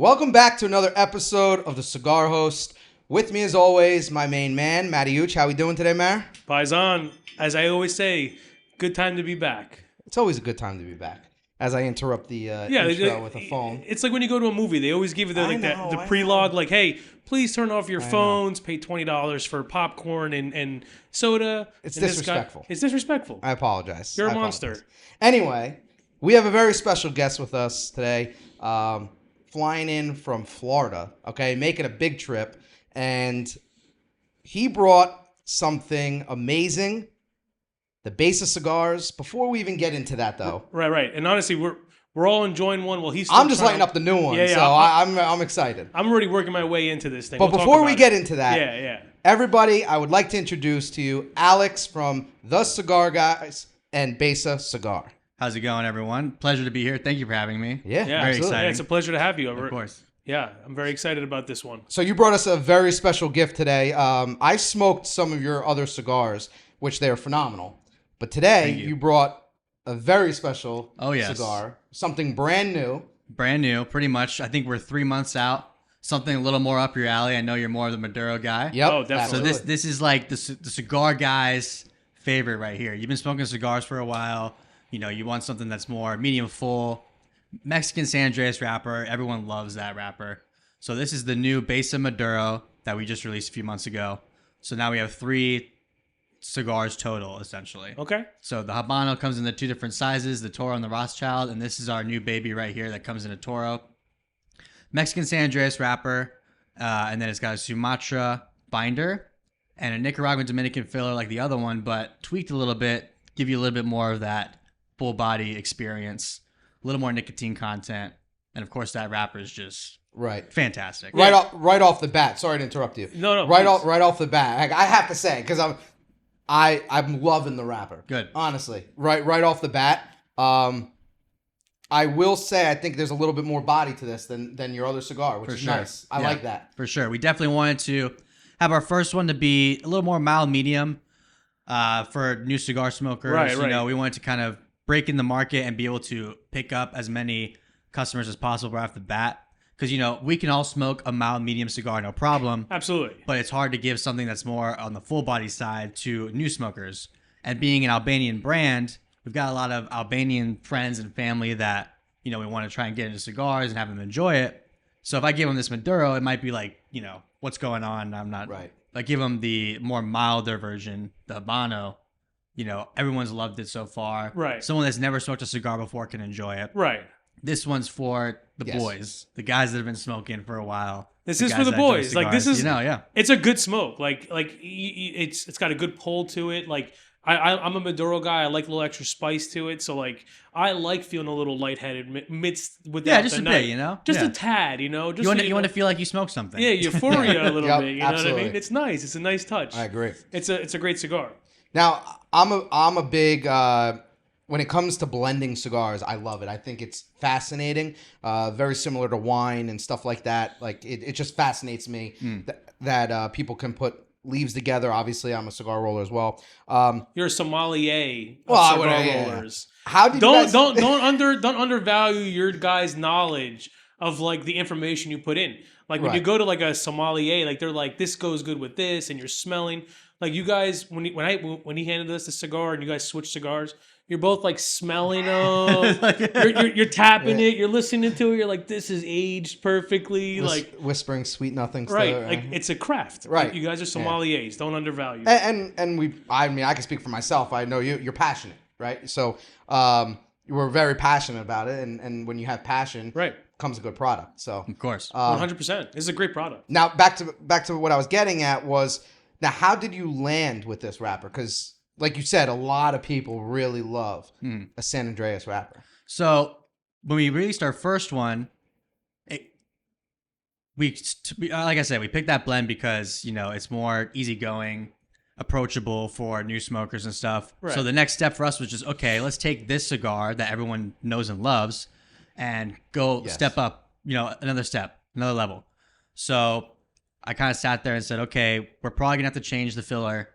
Welcome back to another episode of the Cigar Host. With me, as always, my main man, Matty Uch. How we doing today, Mar? Paisan, as I always say, good time to be back. It's always a good time to be back. As I interrupt the intro with a phone. It's like when you go to a movie, they always give you the prelogue, like, hey, please turn off your phones, pay $20 for popcorn and soda. It's disrespectful. It's disrespectful. I apologize. You're a monster. Anyway, we have a very special guest with us today, flying in from Florida, okay, making a big trip, and he brought something amazing. The base of cigars. Before we even get into that, though, right, and honestly, we're all enjoying one. Well, I'm just lighting up the new one, so I'm excited. I'm already working my way into this thing. But before we get into that, yeah, everybody, I would like to introduce to you Alex from the Cigar Guys and Besa Cigar. How's it going, everyone? Pleasure to be here. Thank you for having me. Yeah, very absolutely. exciting. Yeah, it's a pleasure to have you. Of course. Yeah, I'm very excited about this one. So you brought us a very special gift today. I smoked some of your other cigars, which they are phenomenal. But today you brought a very special cigar, something brand new. Brand new, pretty much. I think we're 3 months out. Something a little more up your alley. I know you're more of the Maduro guy. Yep. Oh, definitely. So this is like the Cigar Guys' favorite right here. You've been smoking cigars for a while. You know, you want something that's more medium full. Mexican San Andreas wrapper. Everyone loves that wrapper. So this is the new Besa Maduro that we just released a few months ago. So now we have 3 cigars total, essentially. Okay. So the Habano comes in the 2 different sizes, the Toro and the Rothschild, and this is our new baby right here that comes in a Toro. Mexican San Andreas wrapper, and then it's got a Sumatra binder and a Nicaraguan Dominican filler like the other one, but tweaked a little bit, give you a little bit more of that full body experience, a little more nicotine content, and of course that wrapper is just fantastic. Right off the bat. Sorry to interrupt you. No. Right off the bat, I have to say, because I'm loving the wrapper. Good. Honestly. Right off the bat. I will say I think there's a little bit more body to this than your other cigar, which is nice. I like that. For sure. We definitely wanted to have our first one to be a little more mild medium for new cigar smokers. Right. You know, we wanted to kind of break in the market and be able to pick up as many customers as possible right off the bat. Because, you know, we can all smoke a mild medium cigar, no problem. Absolutely. But it's hard to give something that's more on the full body side to new smokers. And being an Albanian brand, we've got a lot of Albanian friends and family that, you know, we want to try and get into cigars and have them enjoy it. So if I give them this Maduro, it might be like, you know, what's going on? I'm not right. Like give them the more milder version, the Habano. You know, everyone's loved it so far. Right. Someone that's never smoked a cigar before can enjoy it. Right. This one's for the boys, the guys that have been smoking for a while. This is for the boys. Like this is, you know, it's a good smoke. Like it's got a good pull to it. Like I'm a Maduro guy. I like a little extra spice to it. So like I like feeling a little lightheaded midst with that. Yeah, just a bit, you know, just a tad, you know. Just you want to feel like you smoked something. Yeah, euphoria a little bit. You know absolutely. what I mean? It's nice. It's a nice touch. I agree. It's a great cigar. Now I'm a big when it comes to blending cigars, I love it. I think it's fascinating. Very similar to wine and stuff like that. Like it just fascinates me that people can put leaves together. Obviously, I'm a cigar roller as well. You're a sommelier of cigar rollers. How did don't undervalue your guys' knowledge of like the information you put in. Like when you go to like a sommelier, like they're like, this goes good with this, and you're smelling. Like you guys, when he handed us the cigar and you guys switched cigars, you're both like smelling them. you're tapping it. You're listening to it. You're like, this is aged perfectly. Like whispering sweet nothings. Right. Like it's a craft. Right. You guys are sommeliers. Don't undervalue. And I mean, I can speak for myself. I know you're passionate, right? So you were very passionate about it. And when you have passion, comes a good product. So of course, 100%. This is a great product. Now back to what I was getting at was, now how did you land with this wrapper? Because like you said, a lot of people really love a San Andreas wrapper. So when we released our first one, like I said, we picked that blend because, you know, it's more easygoing, approachable for new smokers and stuff. Right. So the next step for us was just, okay, let's take this cigar that everyone knows and loves and go step up, you know, another level. So I kind of sat there and said, okay, we're probably going to have to change the filler.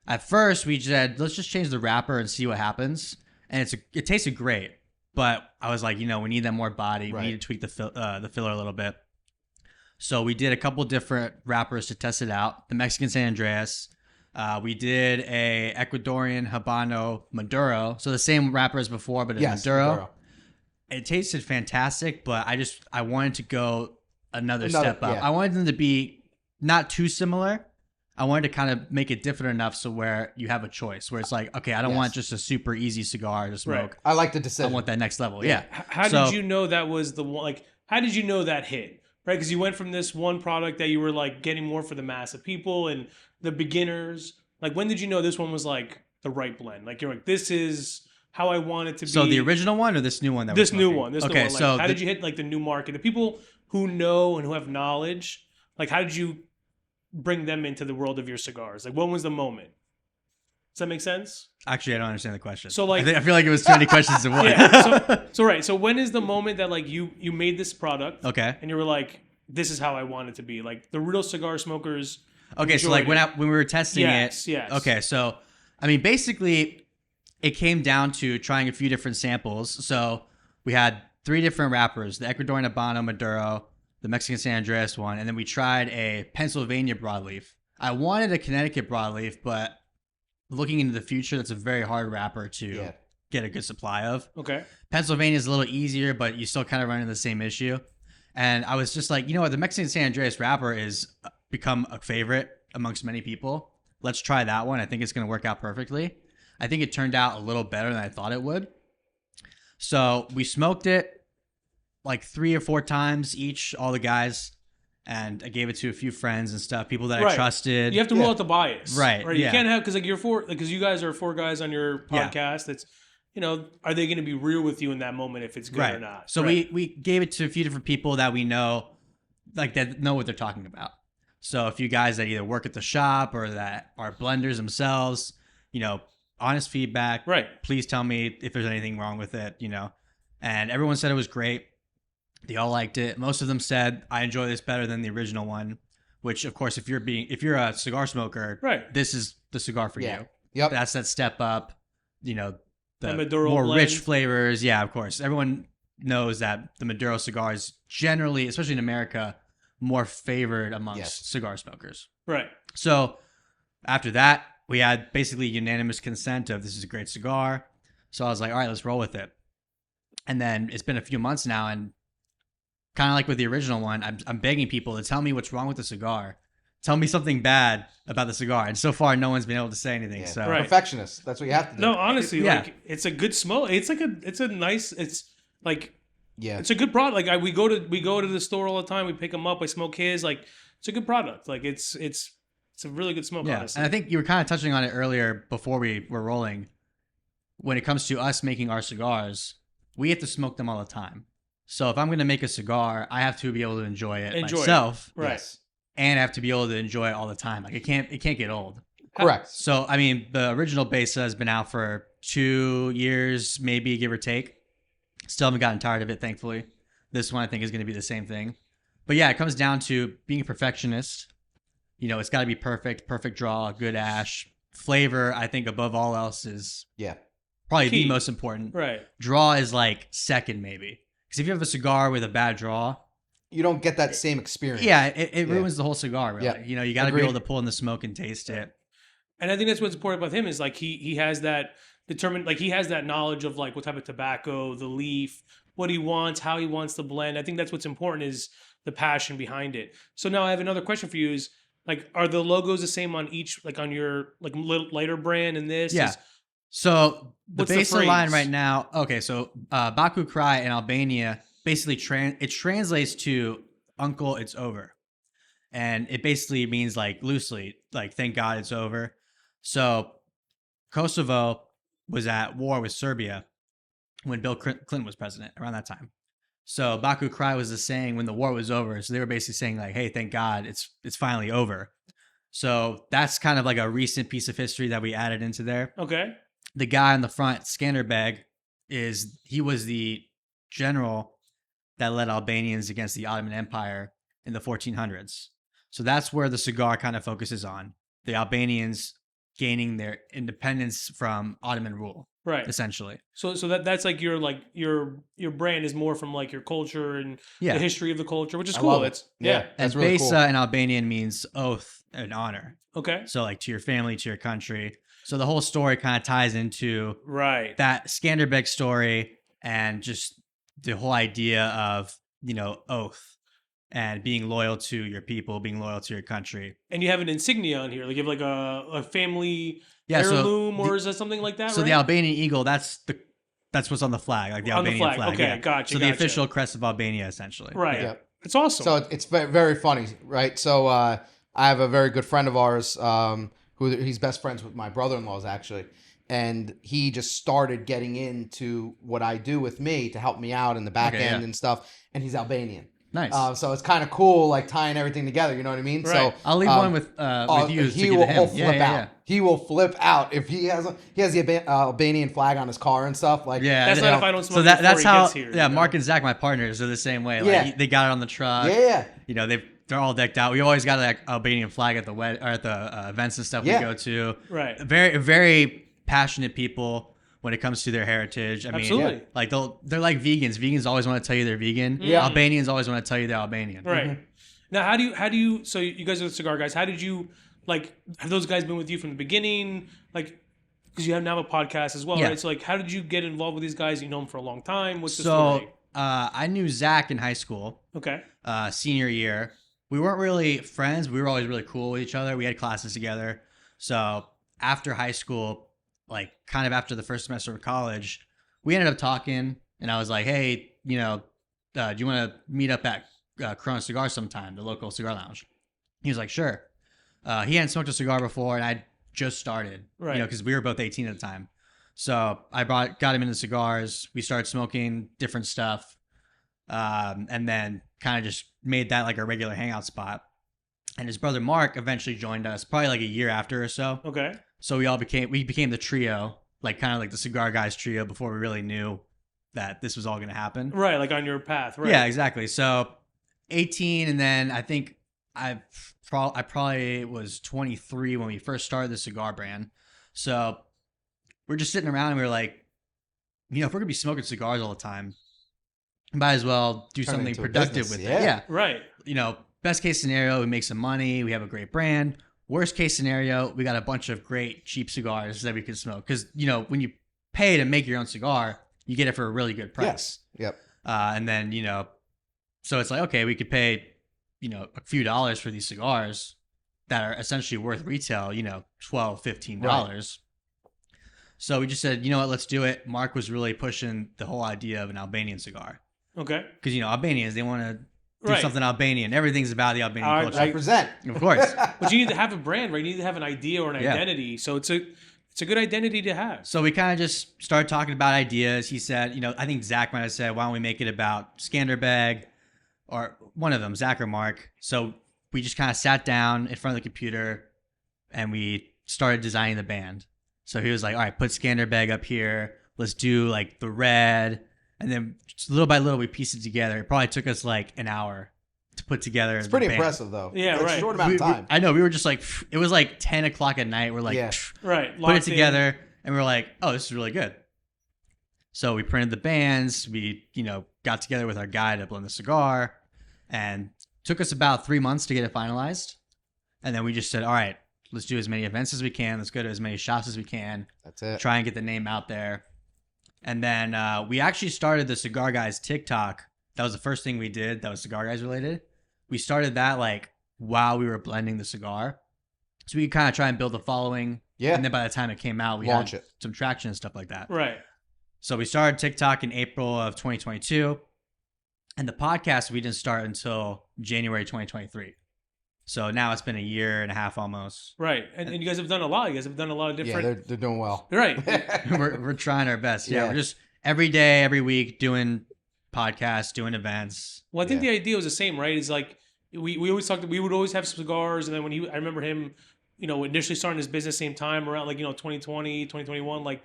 At first, we said, let's just change the wrapper and see what happens. And it tasted great. But I was like, you know, we need that more body. We need to tweak the filler a little bit. So we did a couple different wrappers to test it out. The Mexican San Andreas. We did a Ecuadorian Habano Maduro. So the same wrapper as before, but in Maduro. It tasted fantastic, but I wanted to go another step up. Yeah. I wanted them to be not too similar. I wanted to kind of make it different enough so where you have a choice, where it's like, okay, I don't want just a super easy cigar to smoke. Right. I like the decision. I want that next level. Yeah. How did you know that was the one? Like, how did you know that hit? Right, because you went from this one product that you were like getting more for the mass of people and the beginners. Like, when did you know this one was like the right blend? Like, you're like, this is how I want it to be. So the original one or this new one? This new one. This new one. Like, so how did you hit like the new market? The people who know and who have knowledge. Like, how did you bring them into the world of your cigars? Like, when was the moment? Does that make sense? Actually, I don't understand the question. So, like, I feel like it was too many questions in one. Yeah. So when is the moment that like you made this product? Okay. And you were like, this is how I want it to be. Like, the real cigar smokers. Okay, so like when we were testing it. Yes. Okay, so I mean, basically, it came down to trying a few different samples. So we had 3 different wrappers: the Ecuadorian Habano Maduro, the Mexican San Andreas one, and then we tried a Pennsylvania broadleaf. I wanted a Connecticut broadleaf, but looking into the future, that's a very hard wrapper to get a good supply of. Okay. Pennsylvania is a little easier, but you still kind of run into the same issue. And I was just like, you know what, the Mexican San Andreas wrapper is become a favorite amongst many people. Let's try that one. I think it's going to work out perfectly. I think it turned out a little better than I thought it would. So we smoked it like 3 or 4 times each, all the guys. And I gave it to a few friends and stuff, people that I trusted. You have to rule out the bias, right? You can't have, because like you're 4, because you guys are 4 guys on your podcast. It's, you know, are they going to be real with you in that moment if it's good or not? So we gave it to a few different people that we know, like that know what they're talking about. So a few guys that either work at the shop or that are blenders themselves, you know, honest feedback. Right. Please tell me if there's anything wrong with it, you know. And everyone said it was great. They all liked it. Most of them said, I enjoy this better than the original one, which of course, if you're a cigar smoker, this is the cigar for you. Yep. That's that step up, you know, the Maduro more blend. rich flavors. Yeah, of course. Everyone knows that the Maduro cigars generally, especially in America, more favored amongst cigar smokers. Right. So after that, we had basically unanimous consent of this is a great cigar. So I was like, all right, let's roll with it. And then it's been a few months now, and kind of like with the original one, I'm begging people to tell me what's wrong with the cigar. Tell me something bad about the cigar. And so far, no one's been able to say anything. So Perfectionist. That's what you have to do. No, honestly, like it's a good smoke. It's like it's a nice. It's like it's a good product. Like we go to the store all the time. We pick them up. I smoke his. Like it's a good product. Like it's a really good smoke. Honestly. And I think you were kind of touching on it earlier before we were rolling. When it comes to us making our cigars, we have to smoke them all the time. So if I'm going to make a cigar, I have to be able to enjoy it myself. Right. Yes. And I have to be able to enjoy it all the time. Like it can't get old. Correct. So, I mean, the original Besa has been out for 2 years, maybe, give or take. Still haven't gotten tired of it, thankfully. This one, I think, is going to be the same thing. But yeah, it comes down to being a perfectionist. You know, it's got to be perfect draw, good ash. Flavor, I think, above all else is probably the most important. Right. Draw is like second, maybe. Because if you have a cigar with a bad draw, you don't get that same experience. Yeah, it ruins the whole cigar, really. Yeah. You know, you got to be able to pull in the smoke and taste it. And I think that's what's important about him is like he has that he has that knowledge of like what type of tobacco, the leaf, what he wants, how he wants to blend. I think that's what's important is the passion behind it. So now I have another question for you: is like, are the logos the same on each, like on your like lighter brand and this? Yeah. So the Besa line right now. Okay, so Baku Cry in Albania basically it translates to "Uncle, it's over," and it basically means like loosely like "Thank God it's over." So Kosovo was at war with Serbia when Bill Clinton was president around that time. So Baku Cry was the saying when the war was over. So they were basically saying like, "Hey, thank God it's finally over." So that's kind of like a recent piece of history that we added into there. Okay. The guy on the front, Skanderbeg, he was the general that led Albanians against the Ottoman Empire in the 1400s. So that's where the cigar kind of focuses on. The Albanians gaining their independence from Ottoman rule, right? Essentially. So that's like your brand is more from like your culture and the history of the culture, which is cool. Love it. It's that's and really Besa cool. in Albanian means oath and honor. Okay. So like to your family, to your country. So the whole story kind of ties into that Skanderbeg story and just the whole idea of, oath and being loyal to your people, being loyal to your country. And you have an insignia on here. Like you have like a family heirloom, or is that something like that? So the Albanian eagle, that's what's on the flag, like the Albanian flag. Okay, gotcha. So the official crest of Albania, essentially. Right. Yeah. It's awesome. So it's very funny, right? So I have a very good friend of ours who he's best friends with my brother-in-law's actually. And he just started getting into what I do with me to help me out in the back end and stuff. And he's Albanian. Nice. So it's kind of cool, like tying everything together. You know what I mean? Right. So I'll leave one with you. He'll flip out. He will flip out if he has the Albanian flag on his car and stuff. Like that's not if I don't smoke. So that's how. Gets here, Mark and Zach, my partners, are the same way. Like they got it on the truck. Yeah. They're all decked out. We always got like Albanian flag at the events and stuff we go to. Right. Very very passionate people when it comes to their heritage. I mean, like they're like vegans. Vegans always want to tell you they're vegan. Yeah. Albanians always want to tell you they're Albanian. Right. Mm-hmm. Now, how do you? So you guys are the Cigar Guys. How did you have those guys been with you from the beginning? Like, because you now have a podcast as well, right? So like, how did you get involved with these guys? You know them for a long time. What's the story? I knew Zach in high school. Okay. Senior year, we weren't really friends. We were always really cool with each other. We had classes together. So after high school, like kind of after the first semester of college, we ended up talking, and I was like, "Hey, do you want to meet up at Corona Cigar sometime, the local cigar lounge?" He was like, "Sure." He hadn't smoked a cigar before, and I just started, because we were both 18 at the time. So I got him into cigars. We started smoking different stuff, and then kind of just made that like a regular hangout spot. And his brother Mark eventually joined us, probably like a year after or so. Okay. So we became the trio, like kind of like the Cigar Guys trio, before we really knew that this was all going to happen. Right, like on your path, right? Yeah, exactly. So 18, and then I think I probably was 23 when we first started the cigar brand. So we're just sitting around and we were like, if we're going to be smoking cigars all the time, might as well do something productive with it. Yeah. Right. Best case scenario, we make some money, we have a great brand. Worst case scenario, we got a bunch of great cheap cigars that we could smoke. Because, when you pay to make your own cigar, you get it for a really good price. Yep. And then, so it's like, okay, we could pay, a few dollars for these cigars that are essentially worth retail, $12, $15. Right. So we just said, let's do it. Mark was really pushing the whole idea of an Albanian cigar. Okay. Because, Albanians, they want to do something Albanian. Everything's about the Albanian culture. Represent. Of course. But you need to have a brand, right? You need to have an idea or an identity. So it's a good identity to have. So we kind of just started talking about ideas. He said, I think Zach might have said, why don't we make it about Skanderbeg, or one of them, Zach or Mark. So we just kind of sat down in front of the computer and we started designing the band. So he was like, all right, put Skanderbeg up here. Let's do like the red. And then just little by little, we pieced it together. It probably took us like an hour to put together. It's pretty impressive, though. Yeah, it's right. a short amount of time. I know. We were just like, it was like 10 o'clock at night. We're like, right. Put it together. And we're like, oh, this is really good. So we printed the bands. We, got together with our guy to blend the cigar. And took us about 3 months to get it finalized. And then we just said, all right, let's do as many events as we can. Let's go to as many shops as we can. That's it. Try and get the name out there. And then we actually started the Cigar Guys TikTok. That was the first thing we did that was Cigar Guys related. We started that like while we were blending the cigar. So we could kind of try and build a following. Yeah. And then by the time it came out, we Launch had it. some traction and stuff like that. Right. So we started TikTok in April of 2022. And the podcast we didn't start until January 2023. So now it's been a year and a half almost. Right. And you guys have done a lot. You guys have done a lot of different. Yeah, they're doing well. Right. we're trying our best. Yeah. We're just every day, every week doing podcasts, doing events. Well, I think the idea was the same, right? It's like we always talked. We would always have cigars, and then when I remember him, initially starting his business same time around like 2020, 2021, like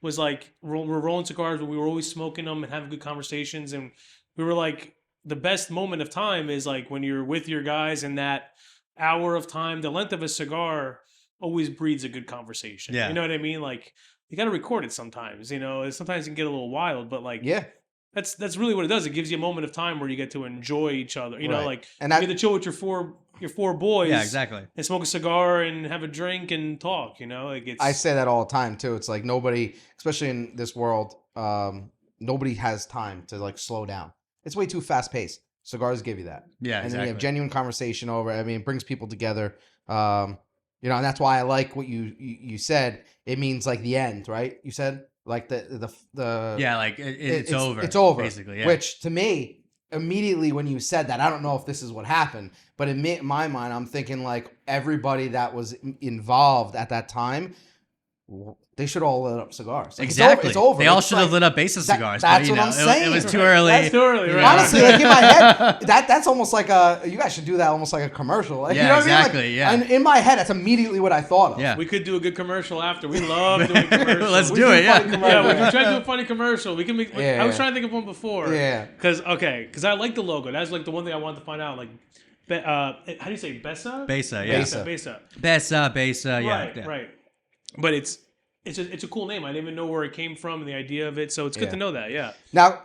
was like we're rolling cigars, but we were always smoking them and having good conversations, and we were like the best moment of time is like when you're with your guys and that hour of time, the length of a cigar always breeds a good conversation. Yeah. You know what I mean? Like you got to record it sometimes. You know, sometimes it can get a little wild, but like that's really what it does. It gives you a moment of time where you get to enjoy each other. You know, like and you get to chill with your four boys. Yeah, exactly. And smoke a cigar and have a drink and talk. You know, like I say that all the time too. It's like nobody, especially in this world, nobody has time to like slow down. It's way too fast paced. Cigars give you that. Yeah, and then you have genuine conversation over. I mean, it brings people together. You know, and that's why I like what you said. It means like the end, right? You said like the yeah, like it's over. It's over, basically. Yeah. Which to me, immediately when you said that, I don't know if this is what happened, but in my mind, I'm thinking like everybody that was involved at that time, they should all lit up cigars. Like, exactly. It's over. They all should have lit up Besa cigars. That's what I'm saying. It was too early. That's too early, right? Honestly, like in my head, that's almost like you guys should do that almost like a commercial. Like, yeah, you know exactly. What I mean? Yeah. And in my head, that's immediately what I thought of. Yeah. We could do a good commercial after. We love doing commercials. Let's do it. Yeah. Yeah, we can try to do a funny commercial. We can make. I was trying to think of one before. Yeah. Because I like the logo. That's like the one thing I wanted to find out. Like, how do you say Besa? Besa, yeah. Besa. Yeah. Right. But it's a cool name. I didn't even know where it came from and the idea of it. So it's good to know that. Yeah. Now,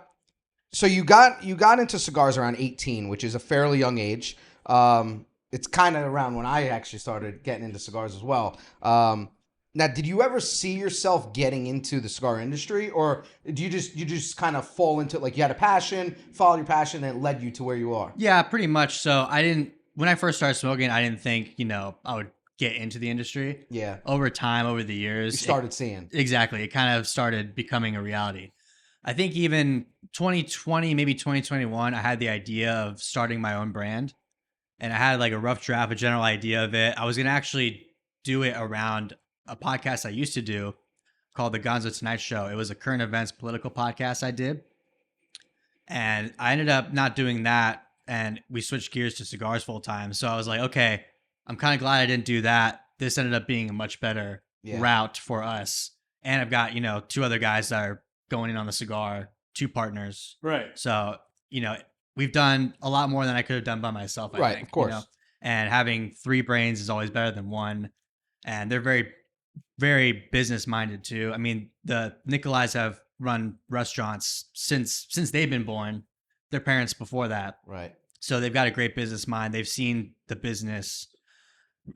so you got into cigars around 18, which is a fairly young age. It's kind of around when I actually started getting into cigars as well. Now, did you ever see yourself getting into the cigar industry, or do you just kind of fall into it? Like you had a passion, followed your passion, and it led you to where you are? Yeah, pretty much. So when I first started smoking, I didn't think, I would get into the industry. Yeah. Over time, over the years. You started seeing. Exactly. It kind of started becoming a reality. I think even 2020, maybe 2021, I had the idea of starting my own brand. And I had like a rough draft, a general idea of it. I was going to actually do it around a podcast I used to do called The Gonzo Tonight Show. It was a current events political podcast I did. And I ended up not doing that. And we switched gears to cigars full time. So I was like, okay, I'm kind of glad I didn't do that. This ended up being a much better route for us. And I've got, two other guys that are going in on the cigar, 2 partners. Right. So, we've done a lot more than I could have done by myself, I think. Of course. And having 3 brains is always better than 1. And they're very, very business minded too. I mean, the Nikolais have run restaurants since they've been born. Their parents before that. Right. So they've got a great business mind. They've seen the business.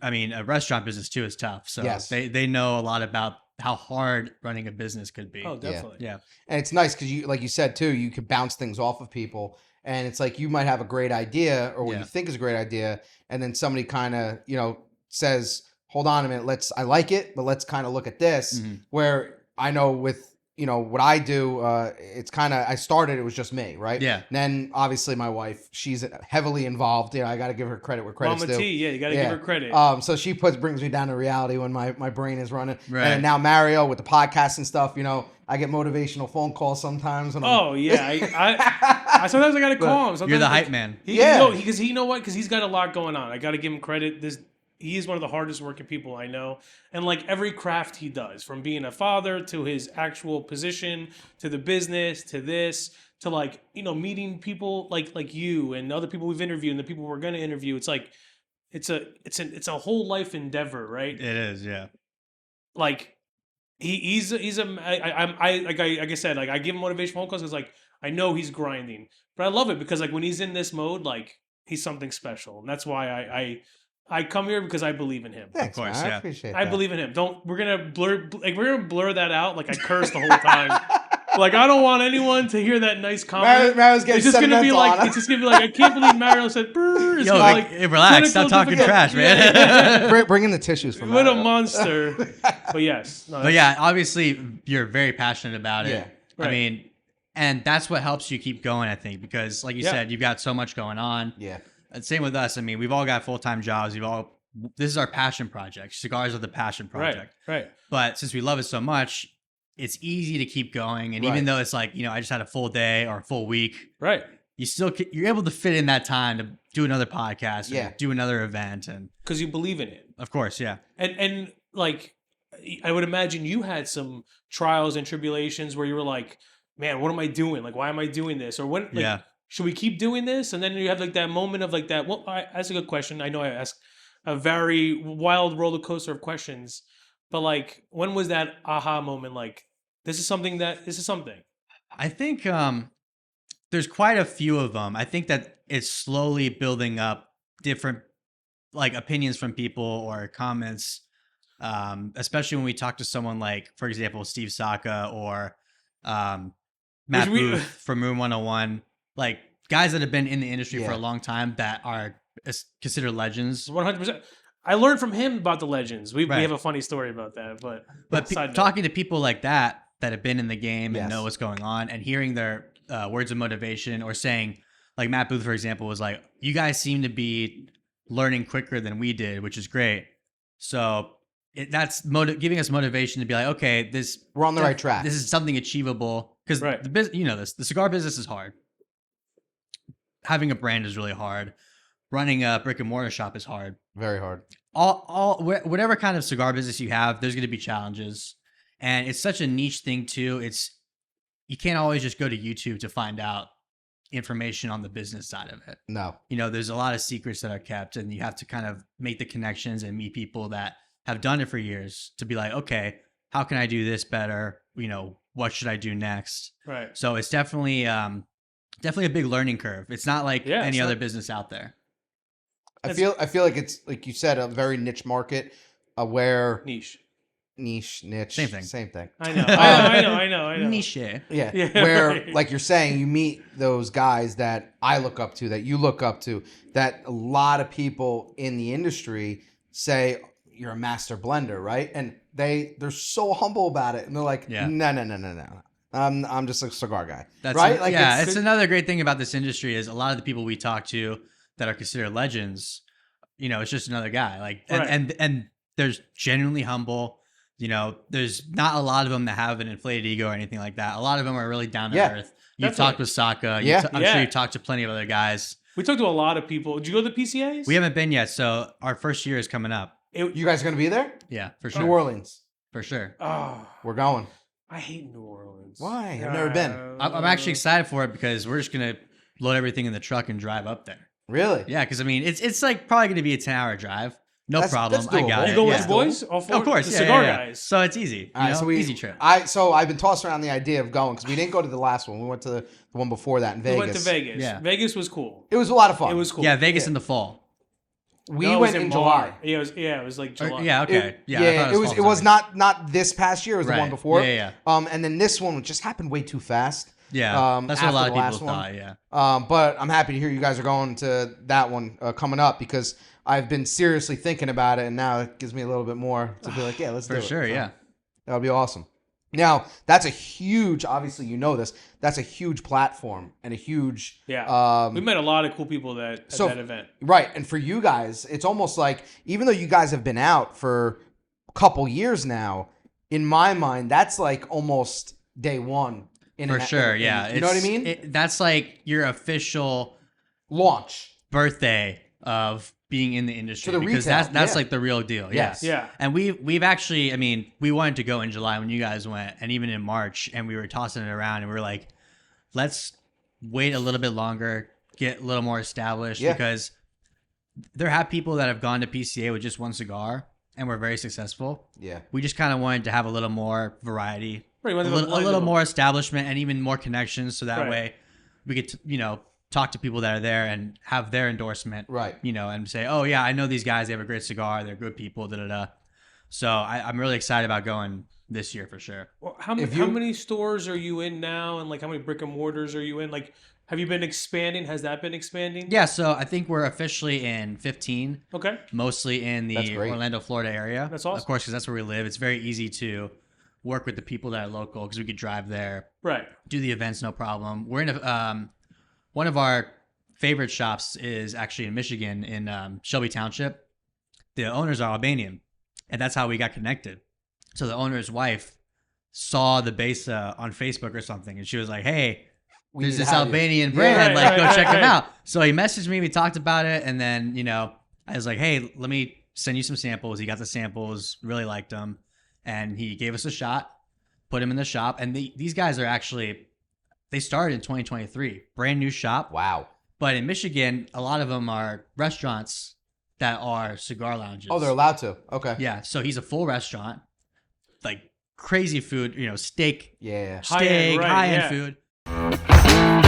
I mean, a restaurant business too is tough. So they know a lot about how hard running a business could be. Oh, definitely. Yeah. And it's nice because you, like you said too, you could bounce things off of people. And it's like you might have a great idea or what you think is a great idea. And then somebody kind of, says, hold on a minute, I like it, but let's kind of look at this. Mm-hmm. Where I know with, what I do, it's kind of, I started, it was just me, right? Yeah. And then obviously my wife, she's heavily involved. I got to give her credit where credit's due. Mama T, you got to give her credit. So she brings me down to reality when my brain is running. Right. And now Mario with the podcast and stuff, I get motivational phone calls sometimes. And I sometimes I got to call him. Sometimes you're the hype man. Because you know what? Because he's got a lot going on. I got to give him credit. He is one of the hardest working people I know. And like every craft he does, from being a father to his actual position, to the business, to this, to like, meeting people like you and other people we've interviewed and the people we're going to interview. It's like, it's a whole life endeavor, right? It is. Yeah. Like he's like I said, like I give him motivational phone calls because like, I know he's grinding, but I love it because like when he's in this mode, like he's something special. And that's why I come here because I believe in him. Thanks, of course, man. I appreciate that. I believe in him. We're gonna blur that out. Like I curse the whole time. Like I don't want anyone to hear that nice comment. Mario's getting it's just gonna be like I can't believe Mario said brr. Yo, relax, stop talking trash, man. Bring in the tissues for What Mario. a monster. But yes. But yeah, obviously you're very passionate about it. Yeah. Right. I mean, and that's what helps you keep going, I think, because like you said, you've got so much going on. Yeah. And same with us. I mean, we've all got full-time jobs. This is our passion project. Cigars are the passion project. Right. But since we love it so much, it's easy to keep going. And even though it's like, I just had a full day or a full week. Right. You're able to fit in that time to do another podcast, or do another event, and because you believe in it. Of course, yeah. And like, I would imagine you had some trials and tribulations where you were like, man, what am I doing? Like, why am I doing this? Or what? Like, should we keep doing this? And then you have like that moment of like that. Well, that's a good question. I know I asked a very wild roller coaster of questions. But like, when was that aha moment? Like, this is something. I think there's quite a few of them. I think that it's slowly building up different like opinions from people or comments, especially when we talk to someone like, for example, Steve Saka or Matt Booth from Room 101, like guys that have been in the industry for a long time that are considered legends. 100%. I learned from him about the legends. We have a funny story about that, but talking to people like that have been in the game and know what's going on, and hearing their words of motivation, or saying, like Matt Booth, for example, was like, "You guys seem to be learning quicker than we did, which is great." So that's giving us motivation to be like, okay, we're on the right track. This is something achievable, because the cigar business is hard. Having a brand is really hard. Running a brick and mortar shop is hard. Very hard. Whatever kind of cigar business you have, there's going to be challenges, and it's such a niche thing too. You can't always just go to YouTube to find out information on the business side of it. No. There's a lot of secrets that are kept, and you have to kind of make the connections and meet people that have done it for years to be like, okay, how can I do this better? What should I do next? Right. So it's definitely a big learning curve. It's not like any other business out there. I feel like it's, like you said, a very niche market, where niche, same thing. I know. Niche. Yeah. Where, like you're saying, you meet those guys that I look up to, that you look up to, that a lot of people in the industry say you're a master blender, right? And they're so humble about it, and they're like, no. I'm just a cigar guy, right? Like, it's another great thing about this industry is a lot of the people we talk to that are considered legends, it's just another guy. Like, and there's genuinely humble. There's not a lot of them that have an inflated ego or anything like that. A lot of them are really down to earth. You've talked with Saka. I'm sure you've talked to plenty of other guys. We talked to a lot of people. Did you go to the PCAs? We haven't been yet, so our first year is coming up. You guys are going to be there? Yeah, for sure. New Orleans. For sure. Oh, we're going. I hate New Orleans. Why? I've never been. I'm actually excited for it because we're just going to load everything in the truck and drive up there. Really? Yeah, because it's like probably going to be a 10-hour drive. No problem. I got it. You go with the boys? Of course. The Cigar Guys. So it's easy. All right, so easy trip. I've been tossing around the idea of going, because we didn't go to the last one. We went to the one before that in Vegas. We went to Vegas. Yeah. Vegas was cool. It was a lot of fun. It was cool. Yeah, Vegas in the fall. We went in July. Yeah, it was like July. Yeah, okay. It was not this past year. It was the one before. Yeah. And then this one just happened way too fast. Yeah, that's what a lot of people thought. Yeah. But I'm happy to hear you guys are going to that one coming up, because I've been seriously thinking about it, and now it gives me a little bit more to be like, let's do it. For sure, yeah. That would be awesome. Now, that's a huge, obviously you know this, that's a huge platform and a huge... Yeah, we met a lot of cool people at that event. Right, and for you guys, it's almost like, even though you guys have been out for a couple years now, in my mind, that's like almost day one. For sure, yeah. You know what I mean? That's like your official... launch. Birthday of being in the industry, to the because retail, that's like the real deal. Yes. Yeah. And we've actually, we wanted to go in July when you guys went, and even in March, and we were tossing it around, and we were like, let's wait a little bit longer, get a little more established, because there have people that have gone to PCA with just one cigar and were very successful. Yeah. We just kind of wanted to have a little more variety, right, a little more establishment, and even more connections, so that way we could, talk to people that are there and have their endorsement, right? And say, oh yeah, I know these guys. They have a great cigar. They're good people. So I'm really excited about going this year for sure. Well, how many stores are you in now, and like how many brick and mortars are you in? Like, have you been expanding? Has that been expanding? Yeah, so I think we're officially in 15. Okay. Mostly in the Orlando, Florida area. That's awesome. Of course, because that's where we live. It's very easy to work with the people that are local, because we could drive there, right? Do the events, no problem. We're in one of our favorite shops is actually in Michigan, in Shelby Township. The owners are Albanian, and that's how we got connected. So the owner's wife saw the Besa on Facebook or something, and she was like, hey, there's this Albanian brand, go check them out. So he messaged me, we talked about it, and then, I was like, hey, let me send you some samples. He got the samples, really liked them, and he gave us a shot, put him in the shop, and these guys are actually... They started in 2023, brand new shop. Wow. But in Michigan, a lot of them are restaurants that are cigar lounges. Oh, they're allowed to. Okay. Yeah, so he's a full restaurant, like crazy food, steak, Yeah. steak, High-end, right, high-end yeah. food.